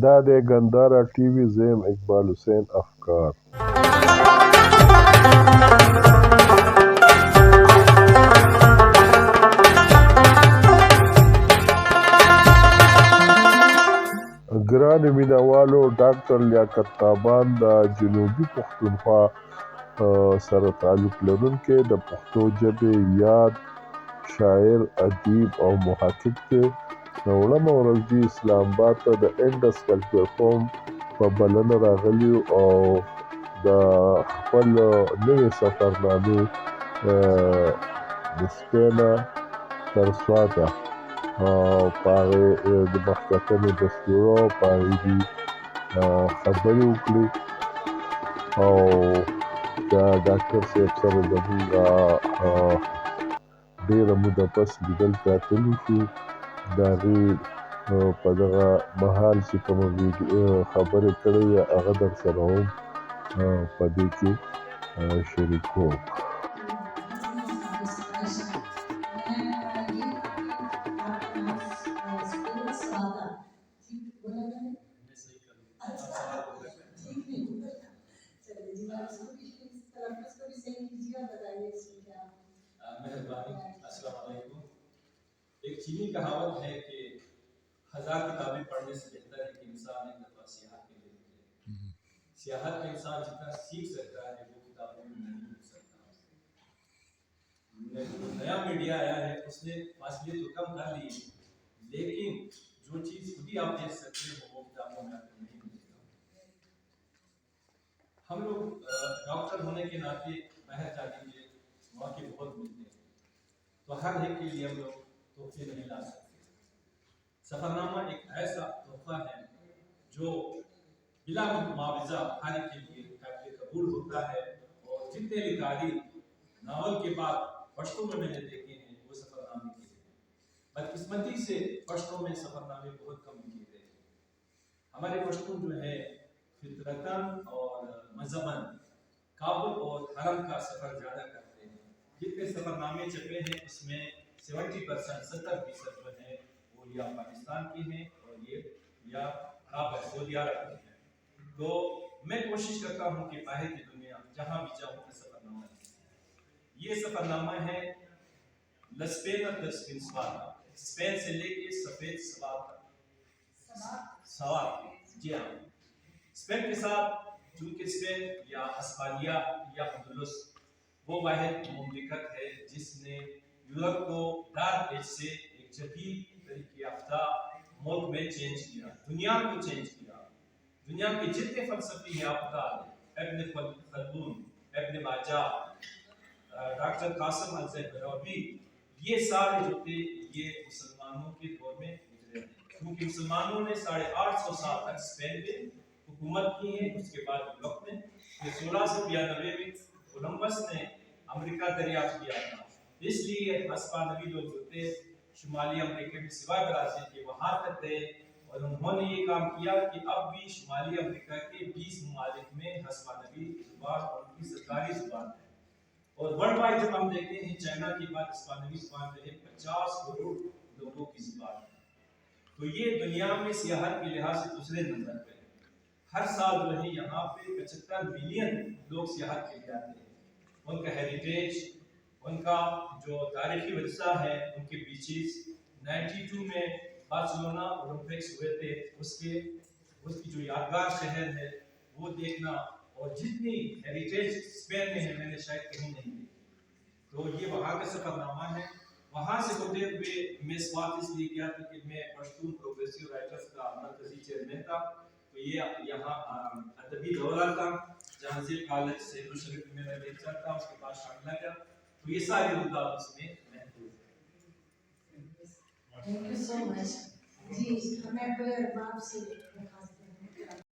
دا دی Gandhara T V زیم Iqbal حسین افکار ګرانو مینهوالو doctor لیاقت تابان د جنوبي پښتونخوا سره تعلق لرونکی د پښتو ژبې یاد شاعر ادیب او محقق دی. نوړمه ورځ دی اسلام آباد ته د انډس کلچر فورم په بلنه راغلی او د خپل نوې سفرنامې د سپین نه تر سواته په هغې د مخکتنې دستورو په هغې دي خبرې وکړي او د ډاکټر صاحب سره زموږ ډېره موده پس لیدل کتلي شو. د هغې په دغه مهال چې کومه خبرې کړې وې هغه در سره هم په دې کې شریکوم. السلام علیکم. ایک چینی کہاوت ہے کہ 1000 کتابیں پڑھنے سے بہتر ہے کہ انسان ایک دفعہ سیاحت کے لیے نکلے. سیاحت میں انسان جتنا سیکھ سکتا ہے وہ کتابوں میں نہیں مل سکتا. نیا میڈیا آیا ہے اس نے فاصلے تو کم کر لی لیکن جو چیز خود ہی آپ دیکھ سکتے ہیں وہ کتابوں میں آپ کو نہیں ملے گا. ہم لوگ ڈاکٹر ہونے کے ناطے باہر جانے کے موقع بہت ملتے ہیں تو ہر ایک کے لیے ہم لوگ تحفے نہیں لا سکتے. سفرنامہ ایک ایسا تحفہ ہے جو بلا معاوضہ ہر ایک کے لیے قابل قبول ہوتا ہے. اور جتنے لکھاری ناول کے بعد پشتوں میں نے دیکھے ہیں وہ سفرنامے کے ہیں. بدقسمتی سے پشتوں میں سفرنامے بہت کم لکھے گئے. ہمارے پشتون جو ہے فطرتاً اور مذہباً کابل اور حرم کا سفر زیادہ کرتے ہیں. جتنے سفرنامے چھپے ہیں اس میں 70% جو ہیں وہ یا پاکستان کے ہیں اور یہ یا سعودی عرب کے ہیں. تو میں کوشش کرتا ہوں کہ باہر کی دنیا جہاں بھی جاؤں میں سفرنامہ لکھوں. یہ سفرنامہ ہے لسپین اسپین سے لے کے سفید سوات. جی ہاں, اسپین کے ساتھ چونکہ اسپین یا اسپانیہ یا اندلس وہ واحد مملکت ہے جس نے یورپ کو ڈارک ایج سے ایک جدید ترقی یافتہ ملک میں چینج کیا, دنیا کو چینج کیا. دنیا کے جتنے فلسفی ہیں آپ بتا دیں, ابن خلدون, ابن باجا, ڈاکٹر قاسم الزہراوی, یہ سارے جو تھے یہ مسلمانوں کے دور میں گزرے ہیں کیونکہ مسلمانوں نے 850 سال تک اسپین میں حکومت کی ہے. اس کے بعد یورپ میں 1692 میں کولمبس نے امریکہ دریافت کیا تھا. اس لیے ہسپانوی لوگ جو تھے شمالی امریکہ میں سوائے برازیل کے وہاں تک گئے اور انہوں نے یہ کام کیا کہ اب بھی شمالی امریکہ کے 20 ممالک میں ہسپانوی زبان ان کی سرکاری زبان ہے. اور ورلڈ وائڈ جب ہم دیکھتے ہیں چائنا کے بعد ہسپانوی زبان جو ہے 50 کروڑ لوگوں کی زبان ہے. تو یہ دنیا میں سیاحت کے لحاظ سے دوسرے نمبر پہ ہے. ہر سال جو ہے یہاں پہ 75 ملین لوگ سیاحت کے لیے آتے ہیں. ان کا ہیریٹیج, ان کا جو تاریخی ورثہ ہے, ان کے بیچز 92 میں بارسلونا اولمپکس ہوئے تھے, اس کی جو یادگار شہر ہے وہ دیکھنا, اور جتنی ہیریٹیج اسپین میں ہے میں نے شاید کہیں نہیں دیکھی. تو یہ وہاں کا سفرنامہ ہے. وہاں سے ہوتے ہوئے میں سوات اس لیے گیا تھا کہ میں پشتون پروگریسو رائٹرز کا مرکزی چیئرمین تھا. تو یہ یہاں ادبی دورہ تھا, جہانزیب کالج سے شریف میں میرا لیکچر تھا, اس کے بعد شاملہ کیا. تو یہ ساری رکاوٹ اس میں محدود ہے. Thank you so much. جی ہمیں اپنے ارباب سے